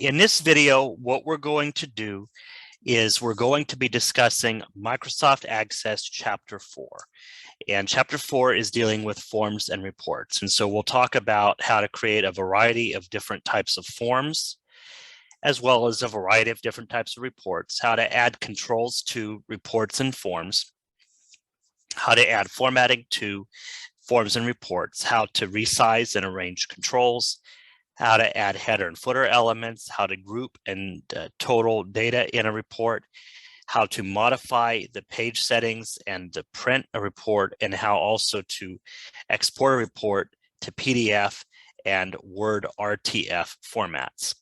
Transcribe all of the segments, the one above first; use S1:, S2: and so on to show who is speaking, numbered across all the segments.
S1: In this video, what we're going to do is we're going to be discussing Microsoft Access Chapter 4. And Chapter 4 is dealing with forms and reports. And so we'll talk about how to create a variety of different types of forms, as well as a variety of different types of reports, how to add controls to reports and forms, how to add formatting to forms and reports, how to resize and arrange controls, how to add header and footer elements, how to group and total data in a report, how to modify the page settings and to print a report, and how also to export a report to PDF and Word RTF formats.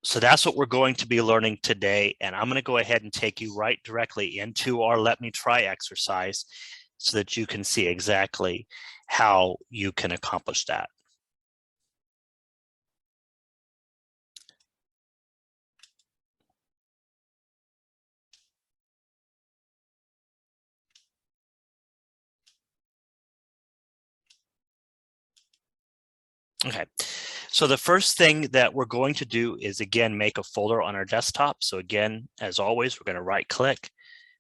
S1: So that's what we're going to be learning today, and I'm going to go ahead and take you right directly into our Let Me Try exercise so that you can see exactly how you can accomplish that. Okay, so the first thing that we're going to do is, again, make a folder on our desktop. So again, as always, we're going to right click,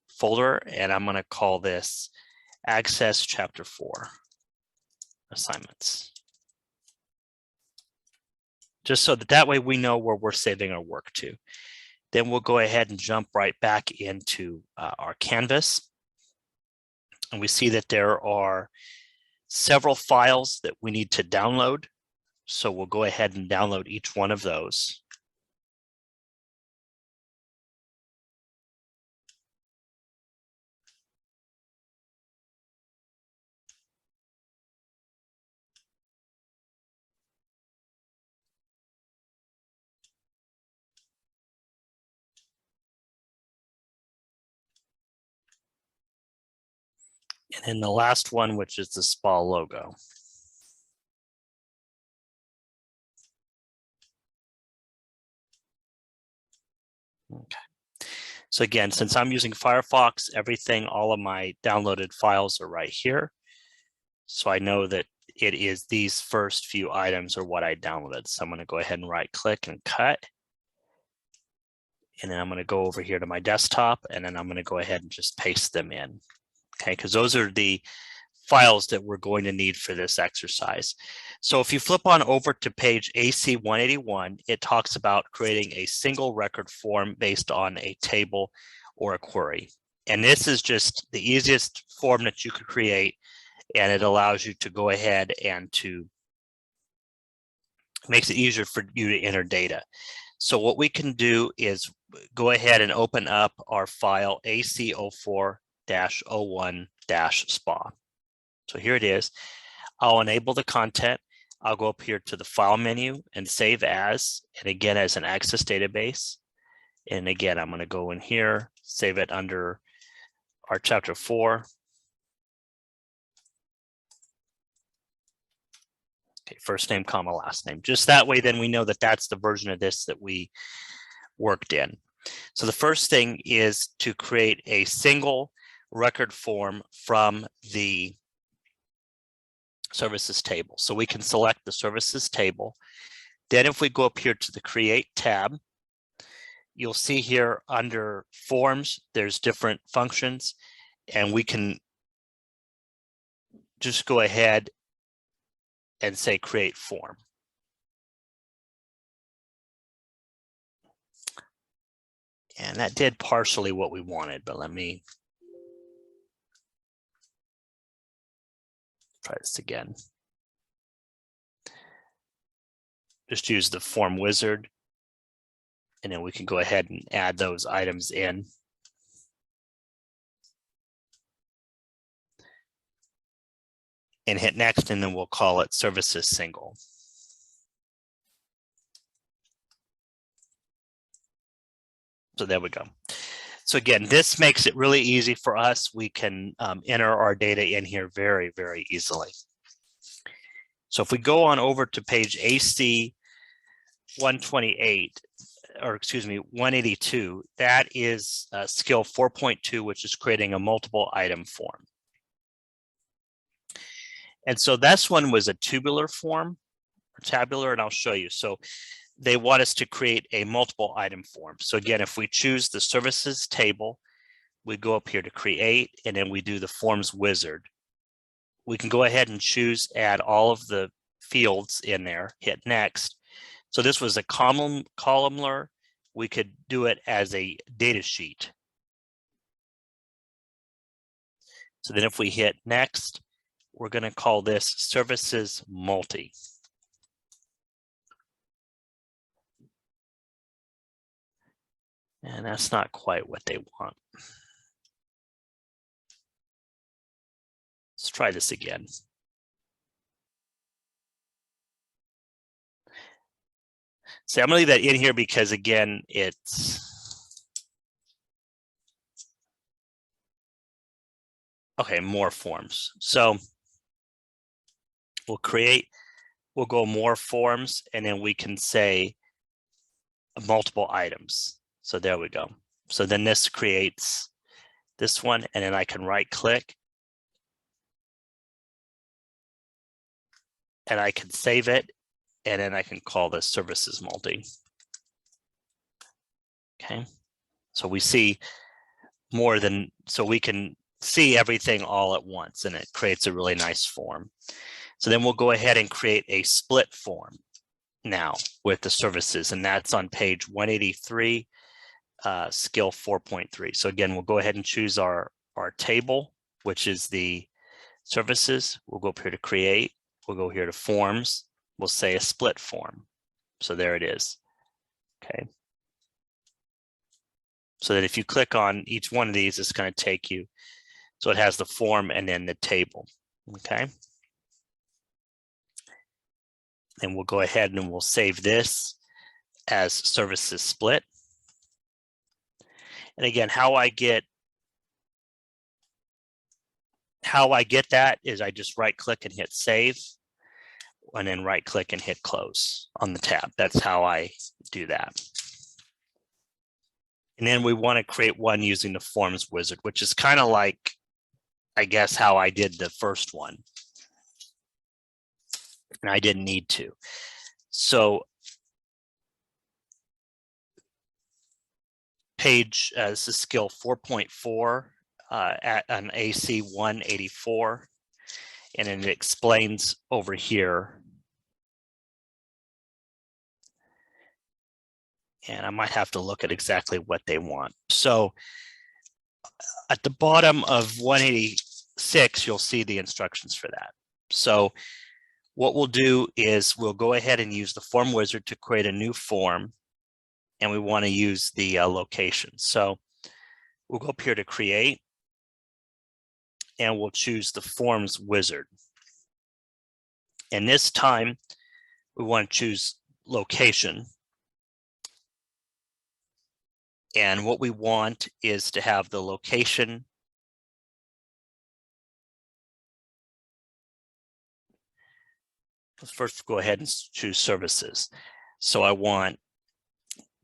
S1: folder, and I'm going to call this Access Chapter 4 Assignments. Just so that way we know where we're saving our work to. Then we'll go ahead and jump right back into our canvas. And we see that there are several files that we need to download. So we'll go ahead and download each one of those. And then the last one, which is the spa logo. Okay. So again, since I'm using Firefox, everything, all of my downloaded files are right here. So I know that it is these first few items are what I downloaded. So I'm going to go ahead and right click and cut. And then I'm going to go over here to my desktop, and then I'm going to go ahead and just paste them in. Okay, because those are the files that we're going to need for this exercise. So if you flip on over to page AC 181, it talks about creating a single record form based on a table or a query. And this is just the easiest form that you could create, and it allows you to go ahead and makes it easier for you to enter data. So what we can do is go ahead and open up our file AC04-01-SPA. So here it is. I'll enable the content. I'll go up here to the file menu and save as, and again, as an Access database. And again, I'm going to go in here, save it under our Chapter 4. Okay, first name, comma, last name. Just that way, then we know that that's the version of this that we worked in. So the first thing is to create a single record form from the services table. So we can select the services table. Then if we go up here to the Create tab, you'll see here under Forms, there's different functions, and we can just go ahead and say Create Form. And that did partially what we wanted, but let me try this again. Just use the form wizard, and then we can go ahead and add those items in. And hit next, and then we'll call it services single. So there we go. So again, this makes it really easy for us. We can enter our data in here very, very easily. So if we go on over to page AC 128, or excuse me, 182, that is skill 4.2, which is creating a multiple item form. And so this one was a tubular form, or tabular, and I'll show you. So they want us to create a multiple item form. So again, if we choose the services table, we go up here to create, and then we do the forms wizard. We can go ahead and choose, add all of the fields in there, hit next. So this was a columnar. We could do it as a data sheet. So then if we hit next, we're going to call this services multi. And that's not quite what they want. Let's try this again. So I'm going to leave that in here because, again, it's okay, more forms. So we'll go more forms, and then we can say multiple items. So there we go. So then this creates this one, and then I can right click and I can save it, and then I can call this services multi. Okay, so we see more than, so we can see everything all at once, and it creates a really nice form. So then we'll go ahead and create a split form now with the services, and that's on page 183, skill 4.3. So again, we'll go ahead and choose our table, which is the services. We'll go up here to create. We'll go here to forms. We'll say a split form. So there it is. Okay. So that if you click on each one of these, it's going to take you. So it has the form and then the table. Okay. And we'll go ahead and we'll save this as services split. And again, how I get that is I just right click and hit save, and then right click and hit close on the tab. That's how I do that. And then we want to create one using the forms wizard, which is kind of like, I guess, how I did the first one. And I didn't need to. So page, this is skill 4.4 at an AC 184. And then it explains over here. And I might have to look at exactly what they want. So at the bottom of 186, you'll see the instructions for that. So what we'll do is we'll go ahead and use the form wizard to create a new form. And we want to use the location. So we'll go up here to create, and we'll choose the forms wizard. And this time we want to choose location. And what we want is to have the location let's first go ahead and choose services. So I want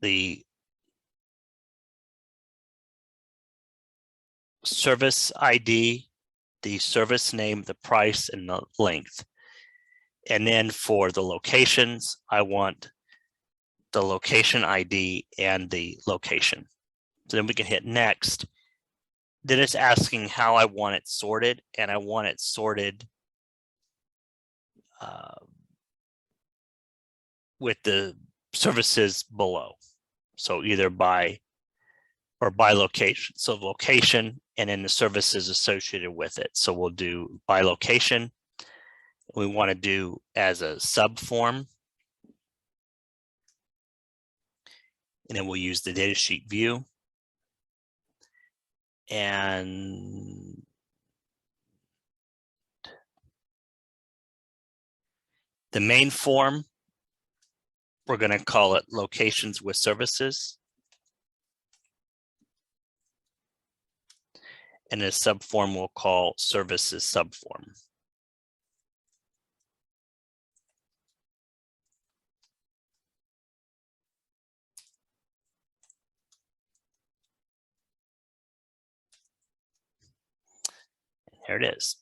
S1: the service ID, the service name, the price, and the length. And then for the locations, I want the location ID and the location. So then we can hit next. Then it's asking how I want it sorted, and I want it sorted with the services below. So either by location. So location and then the services associated with it. So we'll do by location. We want to do as a sub form. And then we'll use the datasheet view. And the main form, we're going to call it locations with services. And a subform we'll call services subform. There it is.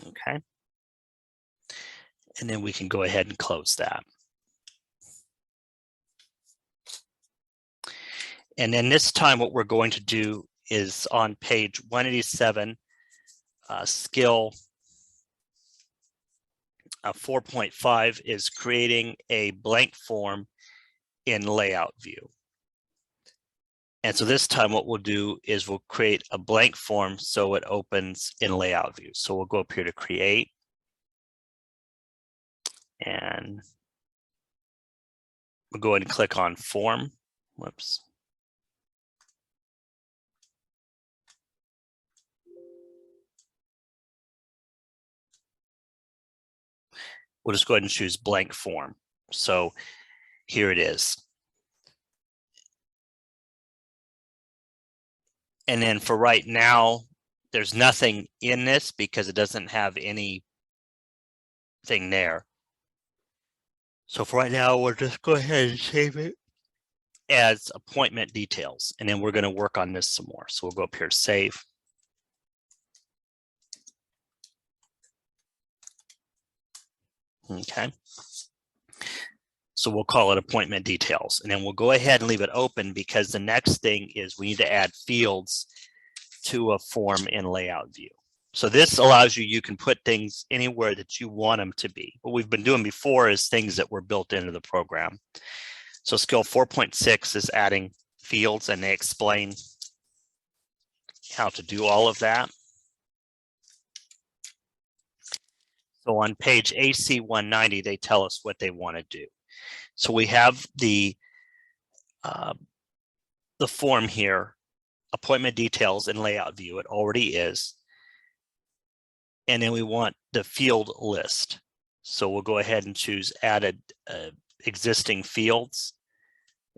S1: Okay. And then we can go ahead and close that. And then this time what we're going to do is on page 187, skill 4.5 is creating a blank form in layout view. And so this time what we'll do is we'll create a blank form so it opens in layout view. So we'll go up here to create. And we'll go ahead and click on form. Whoops. We'll just go ahead and choose blank form. So here it is. And then for right now, there's nothing in this because it doesn't have anything there. So for right now, we'll just go ahead and save it as appointment details. And then we're going to work on this some more. So we'll go up here, save. Okay. So we'll call it appointment details. And then we'll go ahead and leave it open because the next thing is we need to add fields to a form in layout view. So this allows you can put things anywhere that you want them to be. What we've been doing before is things that were built into the program. So skill 4.6 is adding fields, and they explain how to do all of that. So on page AC 190, they tell us what they want to do. So we have the form here, appointment details in layout view. It already is. And then we want the field list. So we'll go ahead and choose added existing fields.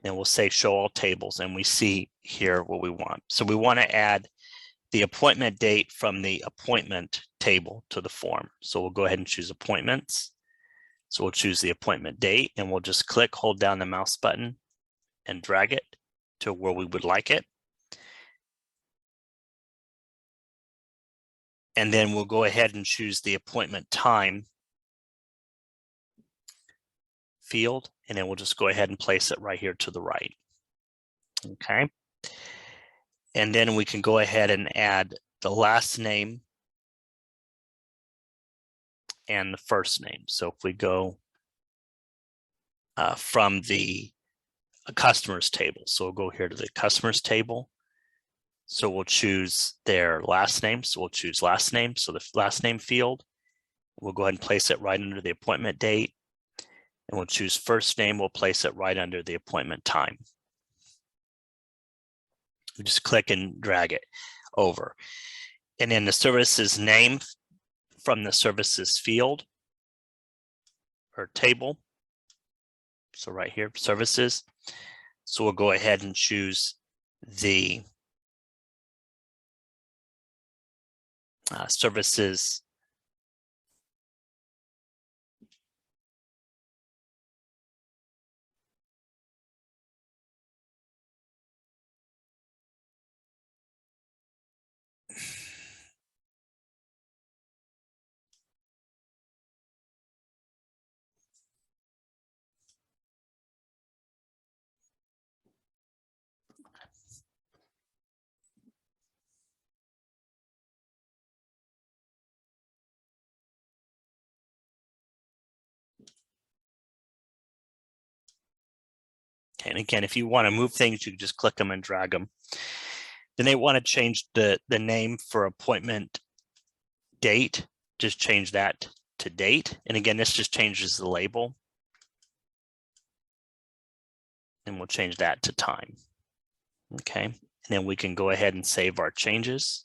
S1: And we'll say show all tables. And we see here what we want. So we want to add the appointment date from the appointment table to the form. So we'll go ahead and choose appointments. So we'll choose the appointment date and we'll just click, hold down the mouse button and drag it to where we would like it. And then we'll go ahead and choose the appointment time field, and then we'll just go ahead and place it right here to the right. Okay. And then we can go ahead and add the last name and the first name. So if we go from the customers table, so we'll go here to the customers table. So we'll choose their last name. So we'll choose last name. So the last name field, we'll go ahead and place it right under the appointment date. And we'll choose first name. We'll place it right under the appointment time. We just click and drag it over. And then the services name from the services field or table. So right here, services. So we'll go ahead and choose the services and again, if you want to move things, you can just click them and drag them. Then they want to change the name for appointment date. Just change that to date. And again, this just changes the label. And we'll change that to time. Okay. And then we can go ahead and save our changes.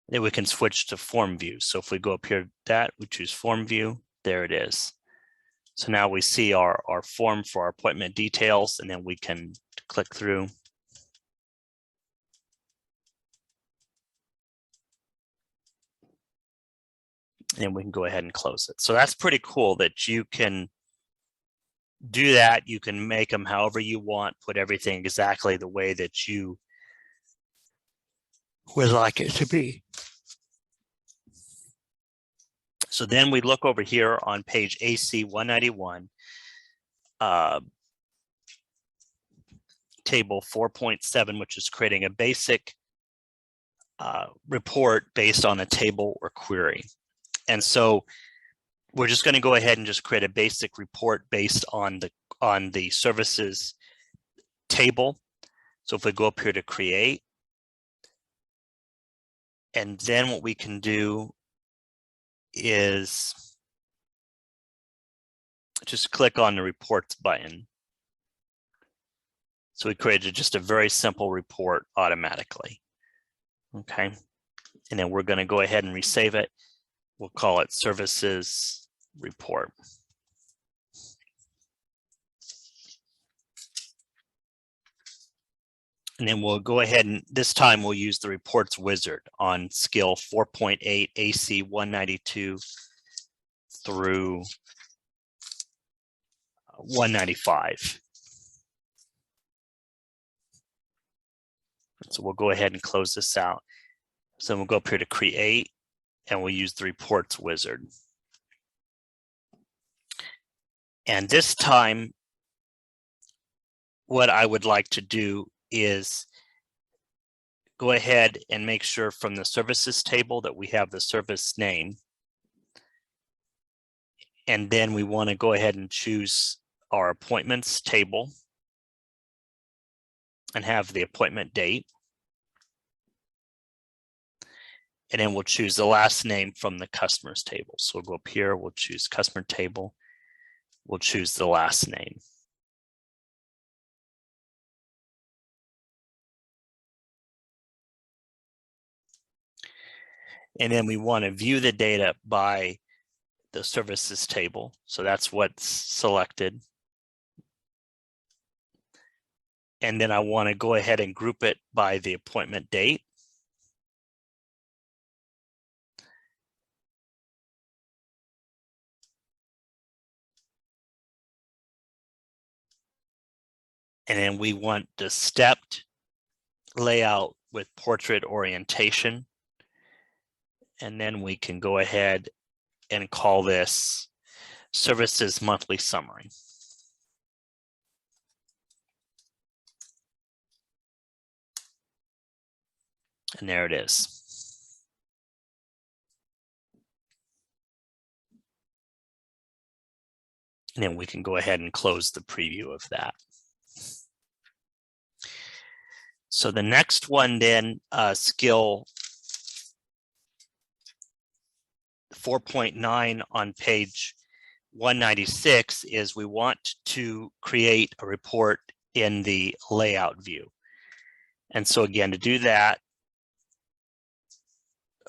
S1: Then we can switch to form view. So if we go up here, we choose form view, there it is. So now we see our form for our appointment details, and then we can click through. And we can go ahead and close it. So that's pretty cool that you can do that. You can make them however you want, put everything exactly the way that you would like it to be. So then we look over here on page AC 191, table 4.7, which is creating a basic report based on a table or query. And so we're just going to go ahead and just create a basic report based on the services table. So if we go up here to create, and then what we can do is just click on the reports button. So we created just a very simple report automatically. Okay, and then we're going to go ahead and resave it. We'll call it services report. And then we'll go ahead and this time we'll use the reports wizard on skill 4.8 AC 192 through 195. So we'll go ahead and close this out. So we'll go up here to create and we'll use the reports wizard. And this time, what I would like to do is go ahead and make sure from the services table that we have the service name. And then we want to go ahead and choose our appointments table and have the appointment date. And then we'll choose the last name from the customers table. So we'll go up here, we'll choose customer table. We'll choose the last name. And then we want to view the data by the services table. So that's what's selected. And then I want to go ahead and group it by the appointment date. And then we want the stepped layout with portrait orientation. And then we can go ahead and call this services monthly summary. And there it is. And then we can go ahead and close the preview of that. So the next one then, skill 4.9 on page 196 is we want to create a report in the layout view. And so again, to do that,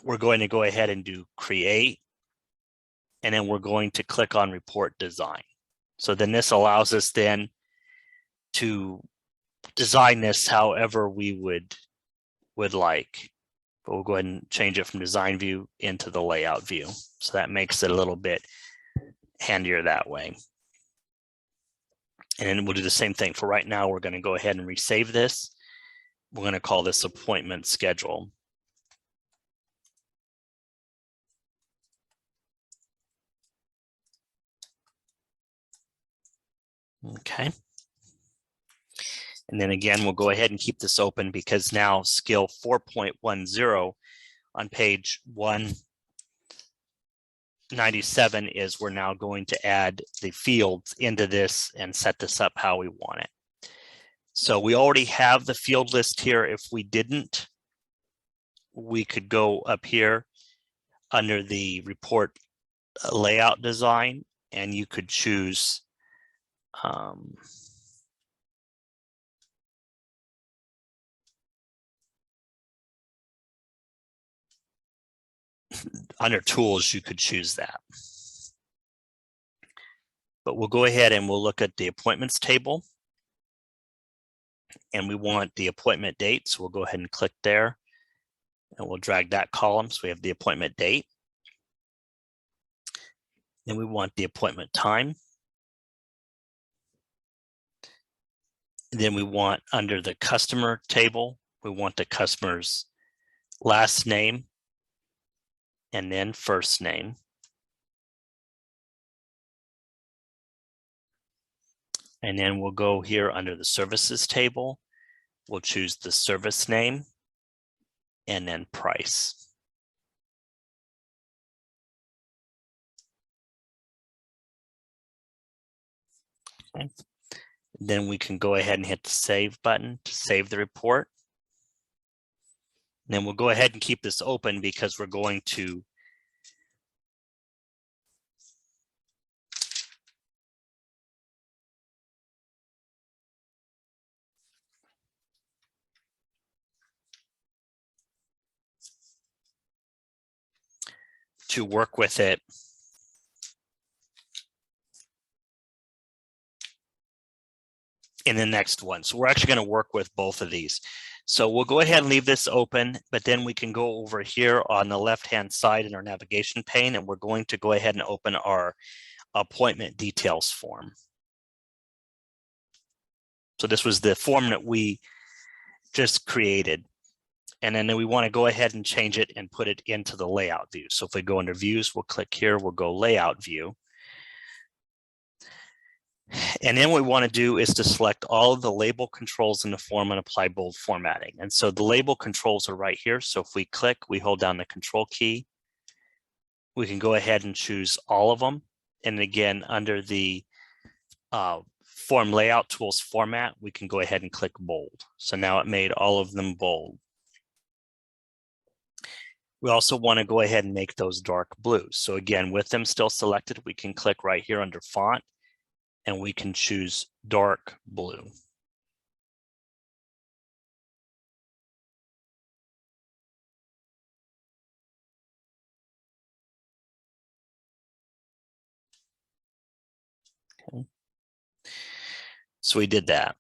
S1: we're going to go ahead and do create, and then we're going to click on report design. So then this allows us then to design this however we would like. But we'll go ahead and change it from design view into the layout view. So that makes it a little bit handier that way. And then we'll do the same thing. For right now, we're going to go ahead and resave this. We're going to call this appointment schedule. Okay. And then again, we'll go ahead and keep this open because now skill 4.10 on page 197 is we're now going to add the fields into this and set this up how we want it. So we already have the field list here. If we didn't, we could go up here under the report layout design and you could choose under tools, you could choose that. But we'll go ahead and we'll look at the appointments table. And we want the appointment date. So we'll go ahead and click there. And we'll drag that column. So we have the appointment date. Then we want the appointment time. And then we want under the customer table, we want the customer's last name and then first name. And then we'll go here under the services table. We'll choose the service name and then price. Okay. Then we can go ahead and hit the save button to save the report. And then we'll go ahead and keep this open because we're going to work with it in the next one. So we're actually going to work with both of these. So we'll go ahead and leave this open, but then we can go over here on the left-hand side in our navigation pane, and we're going to go ahead and open our appointment details form. So this was the form that we just created. And then we want to go ahead and change it and put it into the layout view. So if we go under views, we'll click here, we'll go layout view. And then what we want to do is to select all of the label controls in the form and apply bold formatting. And so the label controls are right here. So if we click, we hold down the control key, we can go ahead and choose all of them. And again, under the form layout tools format, we can go ahead and click bold. So now it made all of them bold. We also want to go ahead and make those dark blue. So again, with them still selected, we can click right here under font and we can choose dark blue. Okay. So we did that.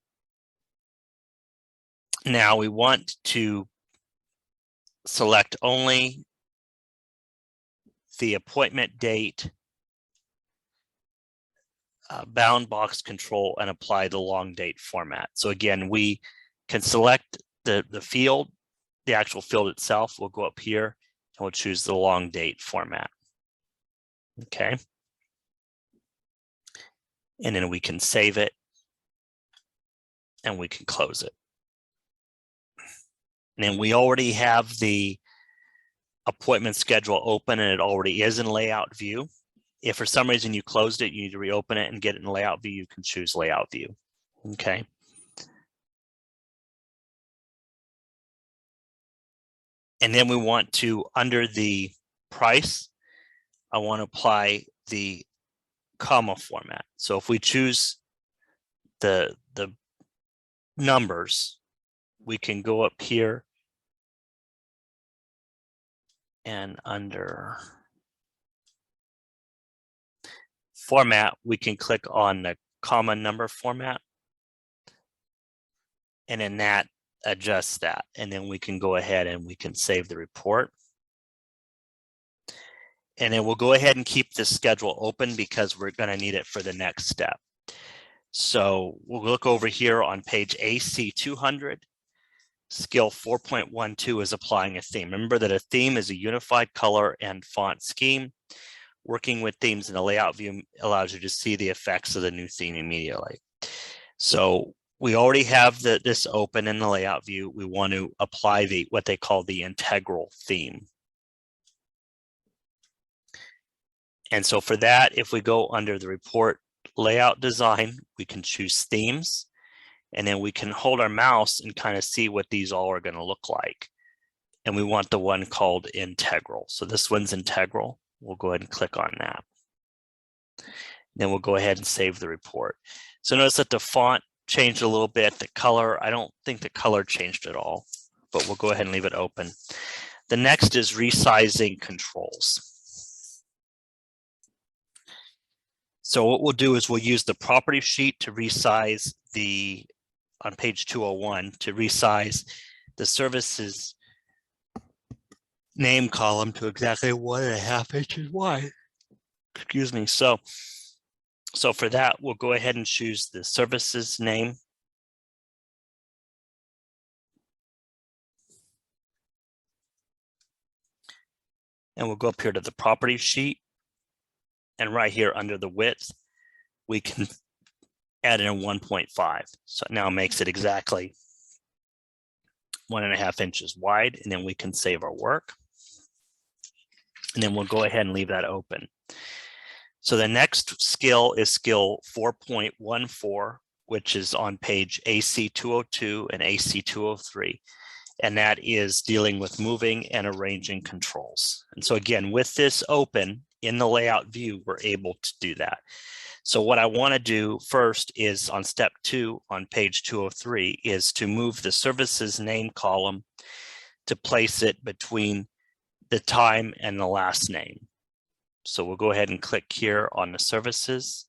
S1: Now we want to select only the appointment date, bound box control, and apply the long date format. So again, we can select the field, the actual field itself. We'll go up here and we'll choose the long date format. Okay. And then we can save it and we can close it. And then we already have the appointment schedule open and it already is in layout view. If for some reason you closed it, you need to reopen it and get it in layout view, you can choose layout view. Okay. And then we want to, under the price, I want to apply the comma format. So if we choose the numbers, we can go up here and under format, we can click on the comma number format. And then that adjusts that. And then we can go ahead and we can save the report. And then we'll go ahead and keep this schedule open because we're going to need it for the next step. So we'll look over here on page AC 200. Skill 4.12 is applying a theme. Remember that a theme is a unified color and font scheme. Working with themes in the layout view allows you to see the effects of the new theme immediately. So we already have this open in the layout view. We want to apply what they call the integral theme. And so for that, if we go under the report layout design, we can choose themes, and then we can hold our mouse and kind of see what these all are going to look like. And we want the one called integral. So this one's integral. We'll go ahead and click on that. Then we'll go ahead and save the report. So notice that the font changed a little bit. The color, I don't think the color changed at all, but we'll go ahead and leave it open. The next is resizing controls. So what we'll do is we'll use the property sheet to resize on page 201, to resize the services name column to exactly 1.5 inches wide. Excuse me. So for that, we'll go ahead and choose the services name. And we'll go up here to the property sheet. And right here under the width, we can add in a 1.5. So it now makes it exactly 1.5 inches wide, and then we can save our work. And then we'll go ahead and leave that open. So the next skill is skill 4.14, which is on page AC 202 and AC 203. And that is dealing with moving and arranging controls. And so again, with this open in the layout view, we're able to do that. So what I want to do first is on step 2 on page 203 is to move the services name column to place it between the time and the last name. So we'll go ahead and click here on the services,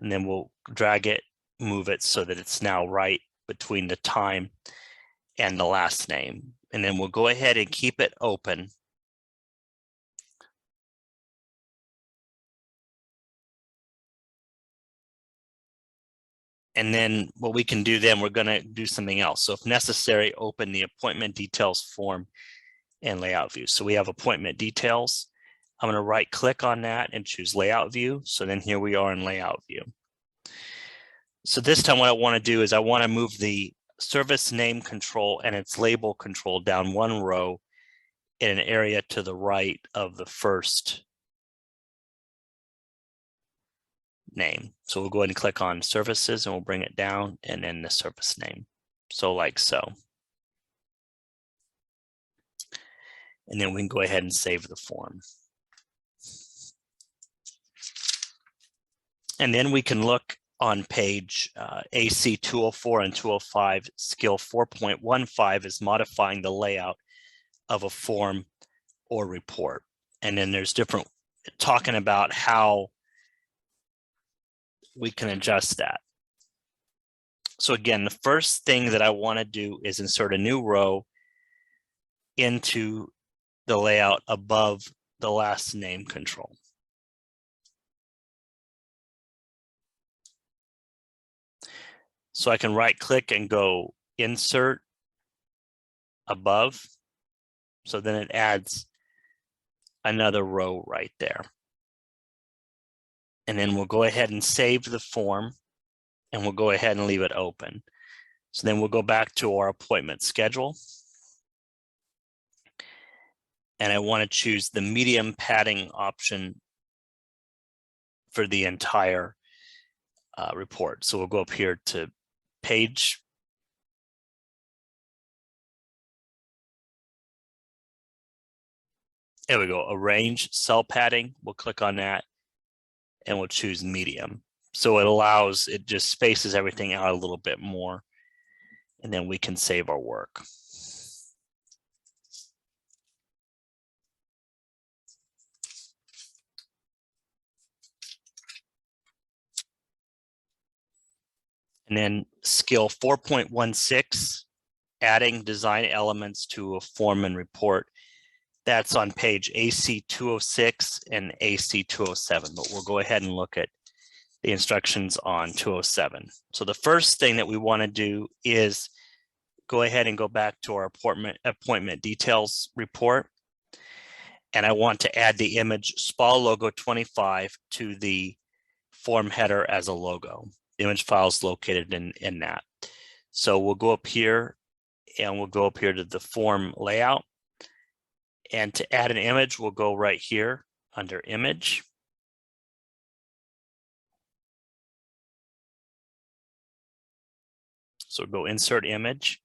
S1: and then we'll drag it, move it so that it's now right between the time and the last name. And then we'll go ahead and keep it open. And then what we can do then, we're going to do something else. So if necessary, open the appointment details form and layout view. So we have appointment details. I'm going to right click on that and choose layout view. So then here we are in layout view. So this time what I want to do is I want to move the service name control and its label control down one row in an area to the right of the first name. So we'll go ahead and click on services and we'll bring it down and then the service name. So like so. And then we can go ahead and save the form. And then we can look on page AC 204 and 205, skill 4.15 is modifying the layout of a form or report. And then there's different talking about how we can adjust that. So again, the first thing that I want to do is insert a new row into the layout above the last name control. So I can right click and go insert above. So then it adds another row right there. And then we'll go ahead and save the form and we'll go ahead and leave it open. So then we'll go back to our appointment schedule. And I want to choose the medium padding option for the entire report. So we'll go up here to page. There we go, arrange cell padding. We'll click on that and we'll choose medium. So it just spaces everything out a little bit more. And then we can save our work. And then skill 4.16, adding design elements to a form and report. That's on page AC 206 and AC 207, but we'll go ahead and look at the instructions on 207. So the first thing that we want to do is go ahead and go back to our appointment details report. And I want to add the image SPA logo 25 to the form header as a logo. The image file is located in that. So we'll go up here and we'll go up here to the form layout. And to add an image, we'll go right here under image. So we'll go insert image.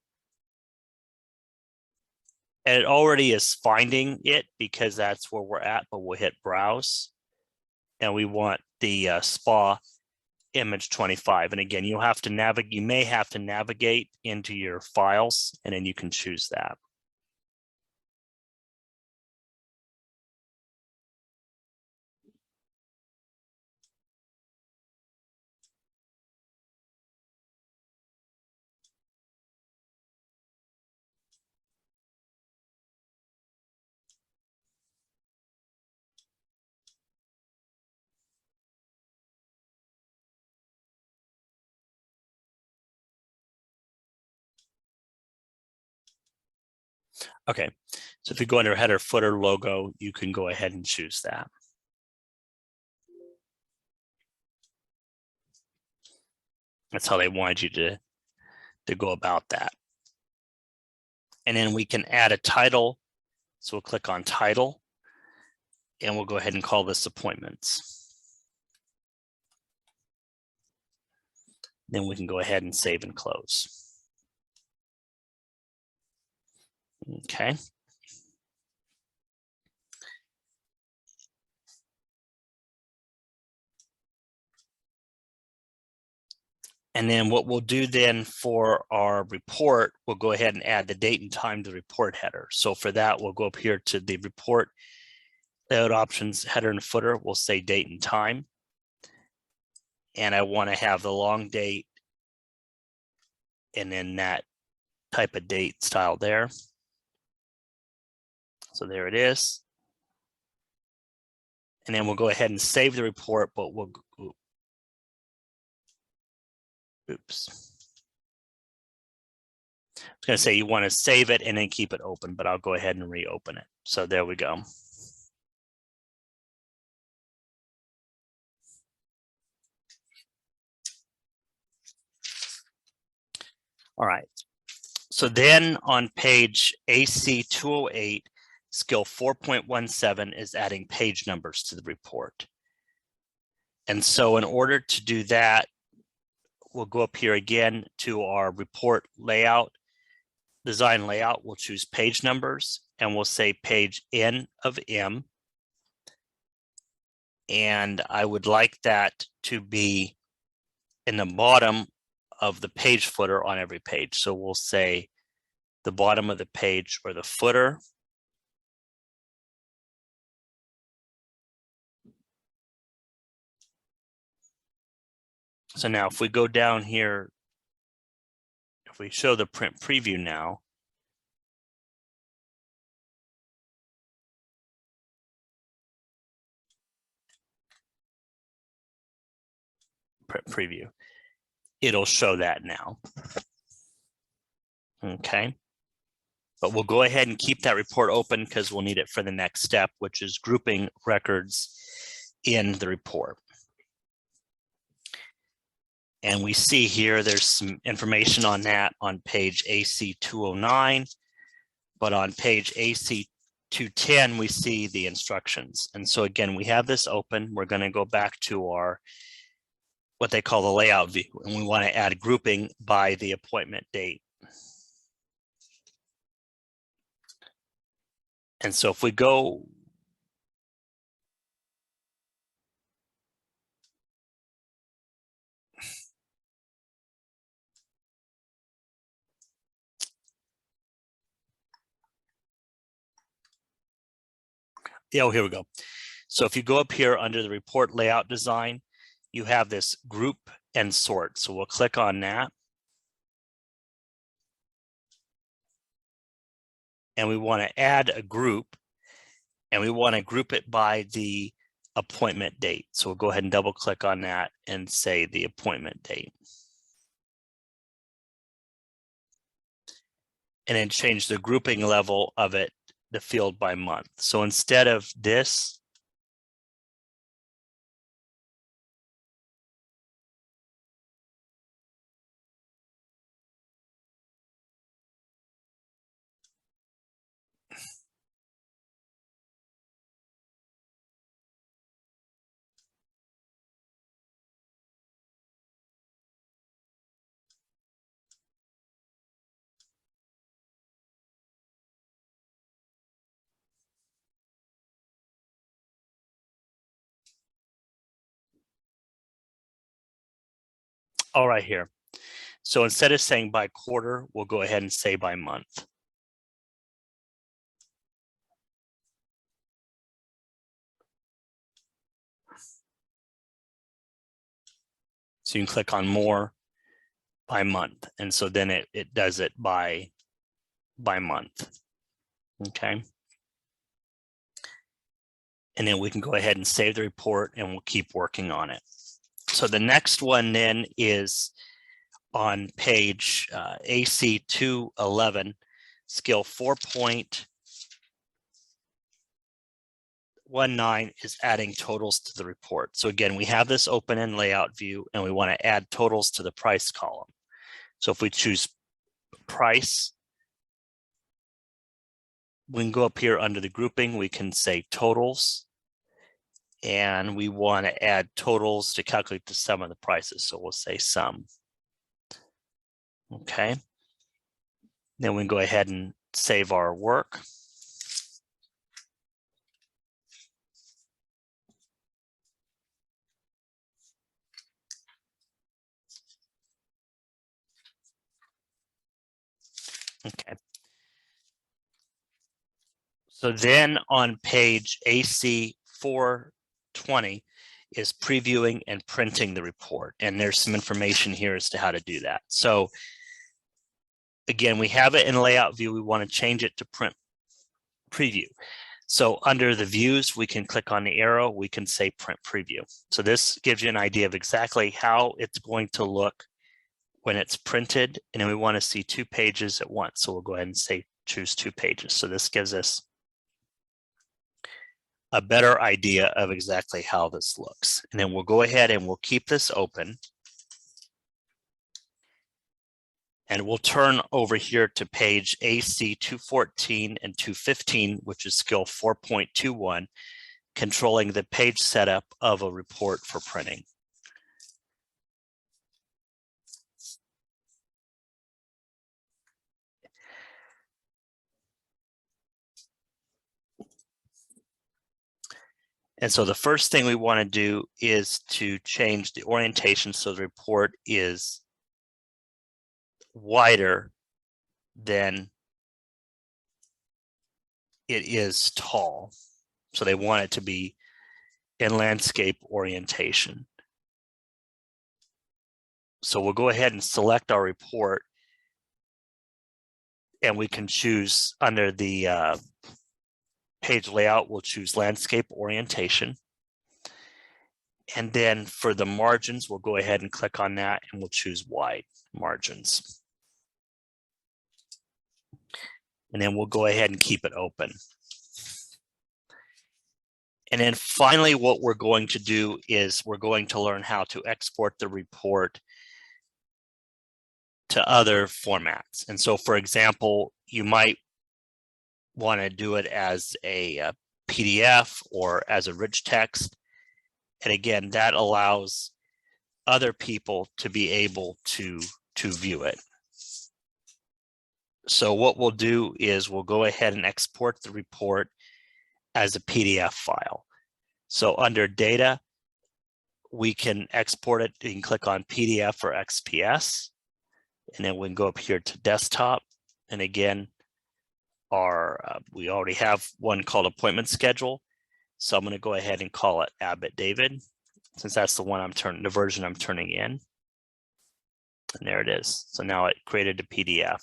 S1: And it already is finding it because that's where we're at, but we'll hit browse. And we want the SPA image 25. And again, you may have to navigate into your files and then you can choose that. Okay, so if you go under header footer logo, you can go ahead and choose that. That's how they wanted you to go about that. And then we can add a title. So we'll click on title and we'll go ahead and call this appointments. Then we can go ahead and save and close. Okay. And then what we'll do then for our report, we'll go ahead and add the date and time to the report header. So for that, we'll go up here to the report layout options, header and footer. We'll say date and time. And I want to have the long date and then that type of date style there. So there it is. And then we'll go ahead and save the report, but we'll, oops. I was going to say you want to save it and then keep it open, but I'll go ahead and reopen it. So there we go. All right. So then on page AC 208, skill 4.17 is adding page numbers to the report. And so in order to do that, we'll go up here again to our report layout, design layout. We'll choose page numbers and we'll say page N of M. And I would like that to be in the bottom of the page footer on every page. So we'll say the bottom of the page or the footer. So now if we go down here, if we show the print preview now, print preview, it'll show that now. Okay. But we'll go ahead and keep that report open because we'll need it for the next step, which is grouping records in the report. And we see here, there's some information on that on page AC 209, but on page AC 210, we see the instructions. And so again, we have this open. We're going to go back to our, what they call the layout view, and we want to add grouping by the appointment date. And so if we go, oh, here we go. So if you go up here under the report layout design, you have this group and sort. So we'll click on that. And we want to add a group, and we want to group it by the appointment date. So we'll go ahead and double click on that and say the appointment date. And then change the grouping level of it, the field by month. So instead of this, all right here. So instead of saying by quarter, we'll go ahead and say by month. So you can click on more by month. And so then it does it by month. Okay. And then we can go ahead and save the report and we'll keep working on it. So the next one then is on page AC 211, skill 4.11. 1.9 is adding totals to the report. So again, we have this open in layout view and we want to add totals to the price column. So if we choose price, we can go up here under the grouping, we can say totals, and we want to add totals to calculate the sum of the prices. So we'll say sum. Okay. Then we can go ahead and save our work. Okay. So then on page AC 420 is previewing and printing the report. And there's some information here as to how to do that. So again, we have it in layout view. We want to change it to print preview. So under the views, we can click on the arrow. We can say print preview. So this gives you an idea of exactly how it's going to look when it's printed. And then we want to see 2 pages at once. So we'll go ahead and say choose 2 pages. So this gives us a better idea of exactly how this looks. And then we'll go ahead and we'll keep this open. And we'll turn over here to page AC 214 and 215, which is skill 4.21, controlling the page setup of a report for printing. And so the first thing we want to do is to change the orientation so the report is wider than it is tall. So they want it to be in landscape orientation. So we'll go ahead and select our report, and we can choose under the page layout, we'll choose landscape orientation. And then for the margins, we'll go ahead and click on that and we'll choose wide margins. And then we'll go ahead and keep it open. And then finally, what we're going to do is we're going to learn how to export the report to other formats. And so, for example, you might want to do it as a PDF or as a rich text. And again, that allows other people to be able to view it. So what we'll do is we'll go ahead and export the report as a PDF file. So under data, we can export it. You can click on PDF or XPS, and then we can go up here to desktop. And again, we already have one called appointment schedule. So I'm going to go ahead and call it Abbott David, since that's the one the version I'm turning in. And there it is. So now it created a PDF.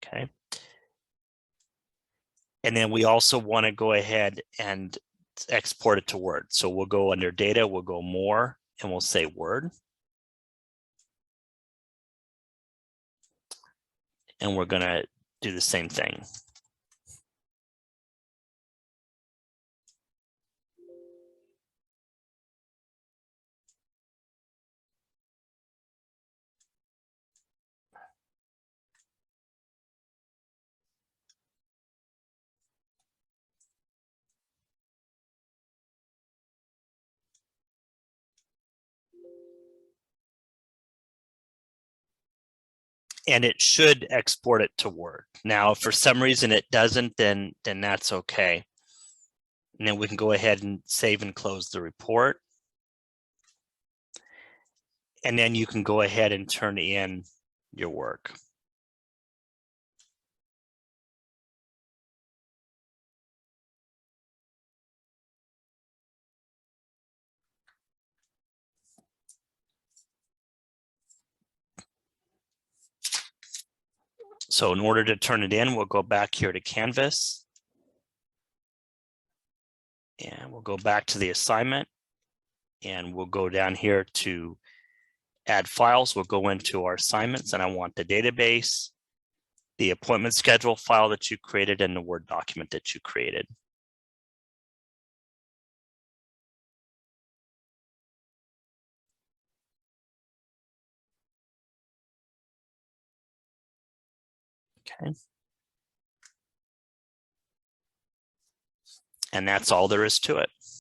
S1: Okay. And then we also want to go ahead and export it to Word. So we'll go under data, we'll go more, and we'll say Word. And we're going to do the same thing. And it should export it to Word. Now, if for some reason it doesn't, then that's okay. And then we can go ahead and save and close the report. And then you can go ahead and turn in your work. So in order to turn it in, we'll go back here to Canvas. And we'll go back to the assignment. And we'll go down here to add files. We'll go into our assignments, and I want the database, the appointment schedule file that you created, and the Word document that you created. Okay. And that's all there is to it.